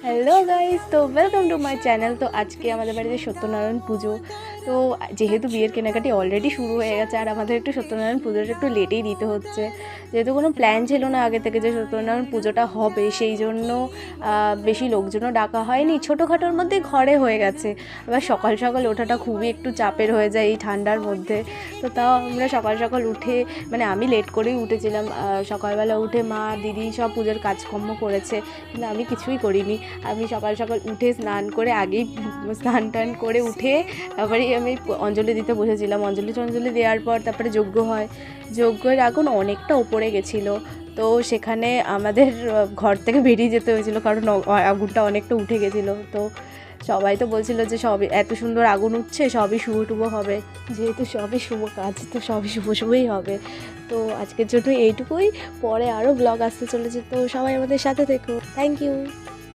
Hello guys, তো welcome to my channel. তো আজকে আমাদের বাড়িতে সত্যনারায়ণ পুজো। তো যেহেতু বিয়ের কেনাকাটি অলরেডি শুরু হয়ে গেছে, আর আমাদের একটু সত্যনারায়ণ পুজোটা একটু লেটেই দিতে হচ্ছে, যেহেতু কোনো প্ল্যান ছিল না আগে থেকে যে সত্যনারায়ণ পুজোটা হবে, সেই জন্য বেশি লোকজনও ডাকা হয়নি, ছোটোখাটোর মধ্যে ঘরে হয়ে গেছে। আবার সকাল সকাল ওঠাটা খুবই একটু চাপের হয়ে যায় এই ঠান্ডার মধ্যে। তো তাও আমরা সকাল সকাল উঠে, মানে আমি লেট করেই উঠেছিলাম, সকালবেলা উঠে মা দিদি সব পুজোর কাজকর্ম করেছে, কিন্তু আমি কিছুই করিনি। আমি সকাল সকাল উঠে স্নান করে আগেই স্নান টান করে উঠে তারপরেই আমি অঞ্জলি দিতে বসেছিলাম। অঞ্জলি দেওয়ার পর তারপরে যজ্ঞ হয়। যজ্ঞের আগুন অনেকটা ওপরে গেছিলো, তো সেখানে আমাদের ঘর থেকে বেরিয়ে যেতে হয়েছিল, কারণ আগুনটা অনেকটা উঠে গেছিলো। তো সবাই তো বলছিল যে সবই এত সুন্দর আগুন উঠছে, সবই শুভ টুভ হবে, যেহেতু সবই শুভ কাজ, তো সবই শুভ শুভই হবে। তো আজকের জন্য এইটুকুই, পরে আরও ব্লগ আসতে চলেছে, তো সবাই আমাদের সাথে থেকো। Thank you.